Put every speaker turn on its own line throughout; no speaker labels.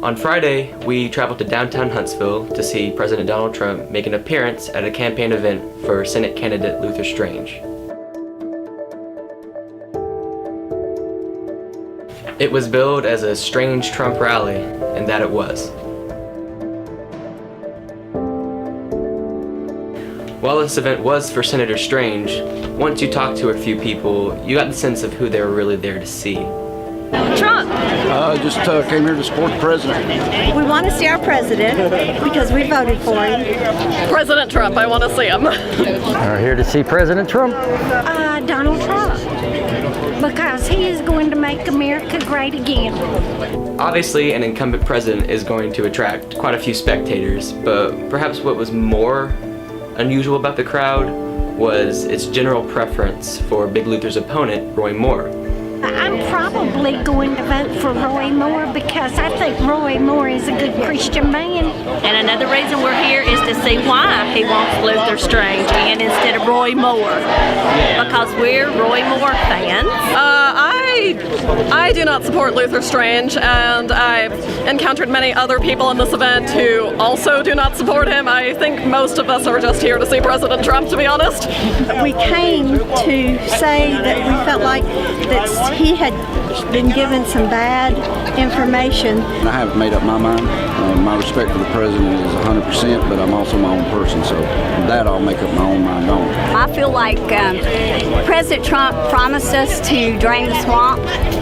On Friday, we traveled to downtown Huntsville to see President Donald Trump make an appearance at a campaign event for Senate candidate Luther Strange. It was billed as a strange Trump rally, and that it was. While this event was for Senator Strange, once you talked to a few people, you got the sense of who they were really there to see.
Trump.
Just came here to support the president.
We want to see our president because we voted for him.
President Trump, I want to see him.
We're here to see President Trump.
Donald Trump. Because he is going to make America great again.
Obviously, an incumbent president is going to attract quite a few spectators, but perhaps what was more unusual about the crowd was its general preference for Big Luther's opponent, Roy Moore.
I'm probably going to vote for Roy Moore because I think Roy Moore is a good Christian man.
And another reason we're here is to see why he wants Luther Strange in instead of Roy Moore. Because we're Roy Moore fans.
I do not support Luther Strange, and I've encountered many other people in this event who also do not support him. I think most of us are just here to see President Trump, to be honest.
We came to say that we felt like that he had been given some bad information.
I haven't made up my mind. My respect for the president is 100%, but I'm also my own person, so that I'll make up my own mind on.
I feel like President Trump promised us to drain the swamp,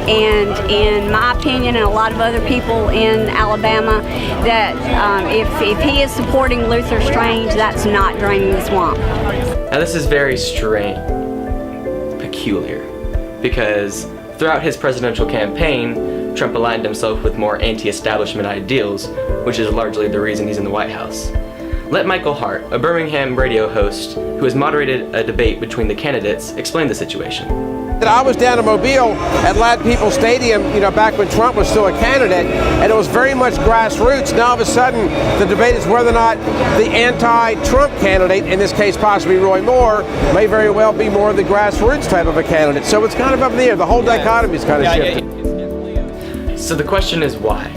and in my opinion and a lot of other people in Alabama, that if he is supporting Luther Strange, that's not draining the swamp.
Now this is very strange, peculiar, because throughout his presidential campaign, Trump aligned himself with more anti-establishment ideals, which is largely the reason he's in the White House. Let Michael Hart, a Birmingham radio host who has moderated a debate between the candidates, explain the situation.
I was down in Mobile at Latin People Stadium, back when Trump was still a candidate, and it was very much grassroots. Now all of a sudden, the debate is whether or not the anti-Trump candidate, in this case possibly Roy Moore, may very well be more the grassroots type of a candidate. So it's kind of up in the air. The whole dichotomy is kind of shifted.
So the question is why?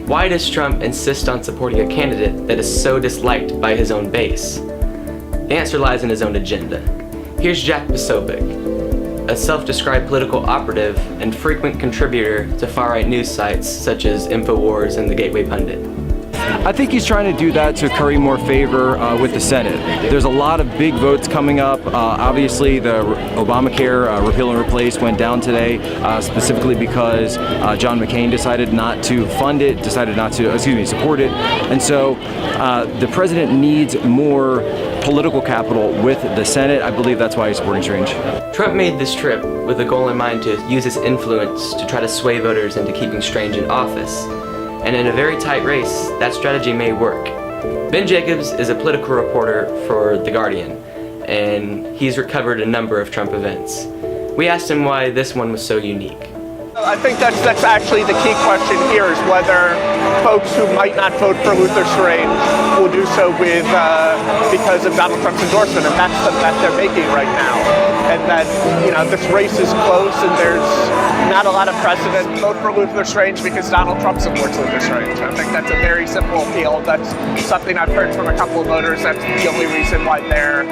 Why does Trump insist on supporting a candidate that is so disliked by his own base? The answer lies in his own agenda. Here's Jack Posobiec, a self-described political operative and frequent contributor to far-right news sites such as InfoWars and the Gateway Pundit.
I think he's trying to do that to curry more favor with the Senate. There's a lot of big votes coming up. Obviously, the Obamacare repeal and replace went down today, specifically because John McCain decided not to fund it, decided not to, support it. And so the president needs more political capital with the Senate. I believe that's why he's supporting Strange.
Trump made this trip with a goal in mind to use his influence to try to sway voters into keeping Strange in office. And in a very tight race, that strategy may work. Ben Jacobs is a political reporter for The Guardian, and he's recovered a number of Trump events. We asked him why this one was so unique.
I think that's actually the key question here, is whether folks who might not vote for Luther Strange will do so because of Donald Trump's endorsement, and that's the bet they're making right now. And that, this race is close and there's not a lot of precedent. Vote for Luther Strange because Donald Trump supports Luther Strange. I think that's a very simple appeal. That's something I've heard from a couple of voters. That's the only reason why they're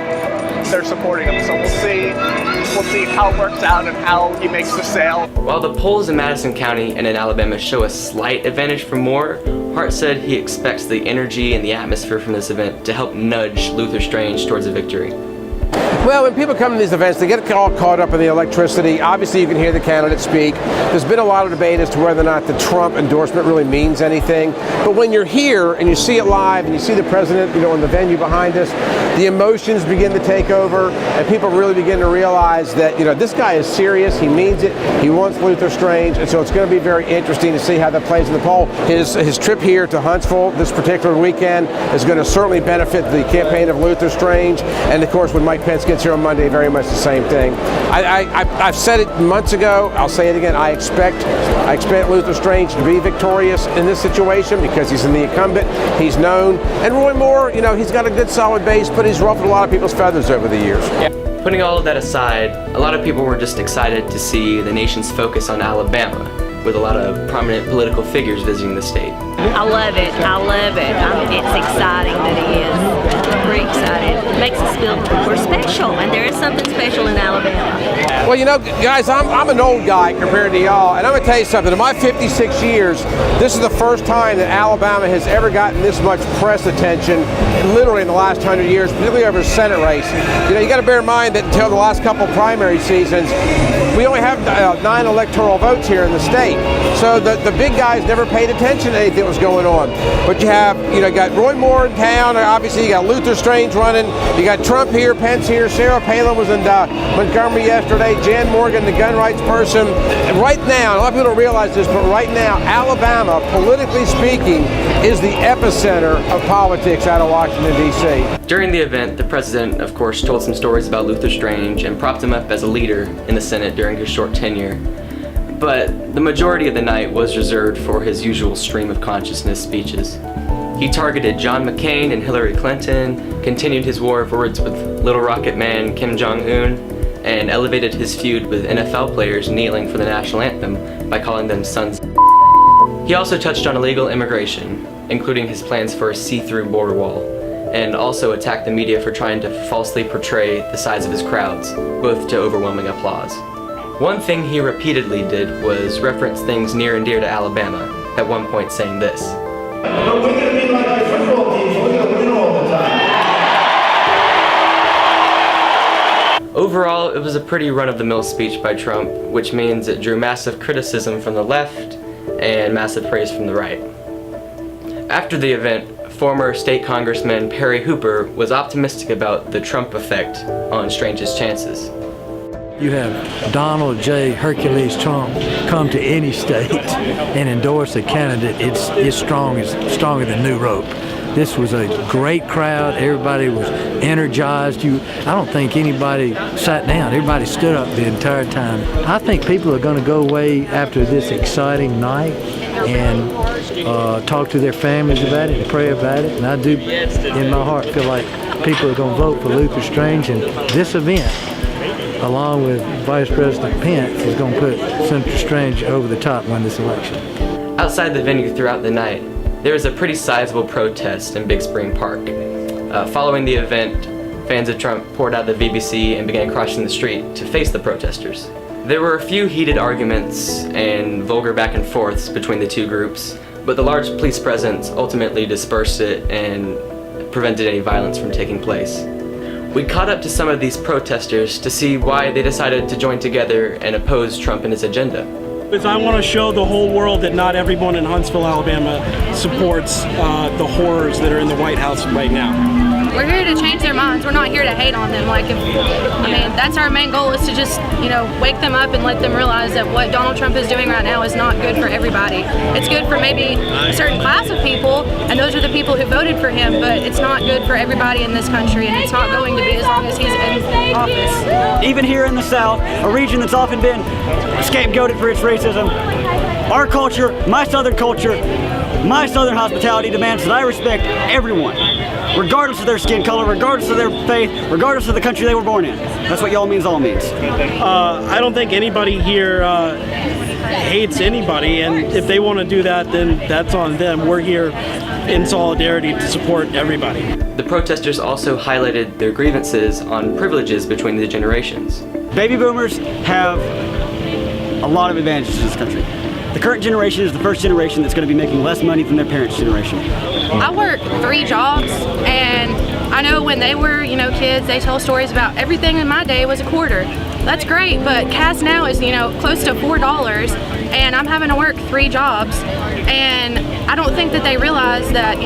supporting him. So we'll see how it works out and how he makes the sale.
While the polls in Madison County and in Alabama show a slight advantage for Moore, Hart said he expects the energy and the atmosphere from this event to help nudge Luther Strange towards a victory.
Well, when people come to these events, they get all caught up in the electricity. Obviously, you can hear the candidates speak. There's been a lot of debate as to whether or not the Trump endorsement really means anything. But when you're here and you see it live and you see the president, in the venue behind us, the emotions begin to take over, and people really begin to realize that, this guy is serious. He means it. He wants Luther Strange, and so it's going to be very interesting to see how that plays in the poll. His trip here to Huntsville this particular weekend is going to certainly benefit the campaign of Luther Strange, and of course, when Mike Pence gets here on Monday, very much the same thing. I've said it months ago. I'll say it again. I expect Luther Strange to be victorious in this situation because he's in the incumbent. He's known, and Roy Moore, he's got a good solid base, but he's ruffled a lot of people's feathers over the years.
Putting all of that aside, a lot of people were just excited to see the nation's focus on Alabama. with a lot of prominent political figures visiting the state.
I love it. I love it. It's exciting that he is. Pretty excited. It makes us feel we're special, and there is something special in Alabama.
Well, you know, guys, I'm an old guy compared to y'all, and I'm going to tell you something. In my 56 years, this is the first time that Alabama has ever gotten this much press attention, literally in the last 100 years, particularly over a Senate race. You know, you got to bear in mind that until the last couple primary seasons, we only have 9 electoral votes here in the state. So the big guys never paid attention to anything that was going on. But you have, you got Roy Moore in town, obviously you got Luther Strange running, you got Trump here, Pence here, Sarah Palin was in Montgomery yesterday, Jan Morgan, the gun rights person. And right now, a lot of people don't realize this, but right now, Alabama, politically speaking, is the epicenter of politics out of Washington, D.C.
During the event, the president, of course, told some stories about Luther Strange and propped him up as a leader in the Senate during his short tenure. But the majority of the night was reserved for his usual stream of consciousness speeches. He targeted John McCain and Hillary Clinton, continued his war of words with Little Rocket Man Kim Jong-un, and elevated his feud with NFL players kneeling for the national anthem by calling them sons. He also touched on illegal immigration, including his plans for a see-through border wall, and also attacked the media for trying to falsely portray the size of his crowds, both to overwhelming applause. One thing he repeatedly did was reference things near and dear to Alabama, at one point saying this.
But we're going to be like the football teams, we're going to win all the time.
Overall, it was a pretty run-of-the-mill speech by Trump, which means it drew massive criticism from the left and massive praise from the right. After the event, former state congressman Perry Hooper was optimistic about the Trump effect on Strange's chances.
You have Donald J. Hercules Trump come to any state and endorse a candidate. It's stronger than new rope. This was a great crowd. Everybody was energized. I don't think anybody sat down. Everybody stood up the entire time. I think people are going to go away after this exciting night and talk to their families about it and pray about it. And I do, in my heart, feel like people are going to vote for Luther Strange. And this event, along with Vice President Pence, is going to put Senator Strange over the top and win this election.
Outside the venue throughout the night, there was a pretty sizable protest in Big Spring Park. Following the event, fans of Trump poured out the VBC and began crossing the street to face the protesters. There were a few heated arguments and vulgar back and forths between the two groups, but the large police presence ultimately dispersed it and prevented any violence from taking place. We caught up to some of these protesters to see why they decided to join together and oppose Trump and his agenda.
I want to show the whole world that not everyone in Huntsville, Alabama supports the horrors that are in the White House right now.
We're here to change their minds. We're not here to hate on them. That's our main goal, is to just, wake them up and let them realize that what Donald Trump is doing right now is not good for everybody. It's good for maybe a certain class of people, and those are the people who voted for him, but it's not good for everybody in this country, and it's not going to be as long as he's in office.
Even here in the South, a region that's often been scapegoated for its racism, our culture, my Southern hospitality demands that I respect everyone, regardless of their skin color, regardless of their faith, regardless of the country they were born in. That's what y'all means all means.
I don't think anybody here hates anybody, and if they want to do that, then that's on them. We're here in solidarity to support everybody.
The protesters also highlighted their grievances on privileges between the generations.
Baby boomers have a lot of advantages in this country. The current generation is the first generation that's going to be making less money than their parents' generation.
I work 3 jobs, and I know when they were, kids, they tell stories about everything in my day was a quarter. That's great, but cash now is, close to $4, and I'm having to work 3 jobs. And I don't think that they realize that,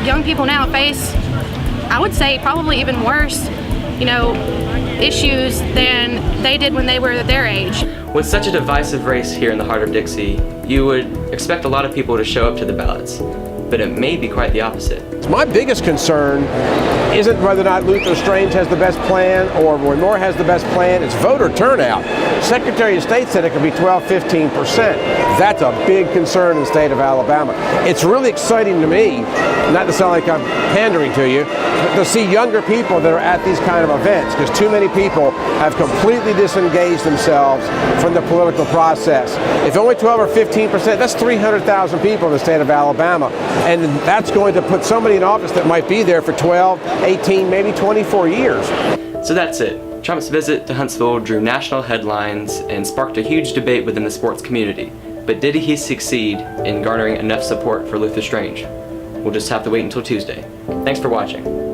young people now face, I would say, probably even worse, issues than they did when they were their age.
With such a divisive race here in the heart of Dixie, you would expect a lot of people to show up to the ballots. but it may be quite the opposite.
My biggest concern isn't whether or not Luther Strange has the best plan or Roy Moore has the best plan, it's voter turnout. Secretary of State said it could be 12-15%. That's a big concern in the state of Alabama. It's really exciting to me, not to sound like I'm pandering to you, but to see younger people that are at these kind of events, because too many people have completely disengaged themselves from the political process. If only 12 or 15%, that's 300,000 people in the state of Alabama, and that's going to put somebody in office that might be there for 12, 18, maybe 24 years.
So that's it. Trump's visit to Huntsville drew national headlines and sparked a huge debate within the sports community. But did he succeed in garnering enough support for Luther Strange? We'll just have to wait until Tuesday. Thanks for watching.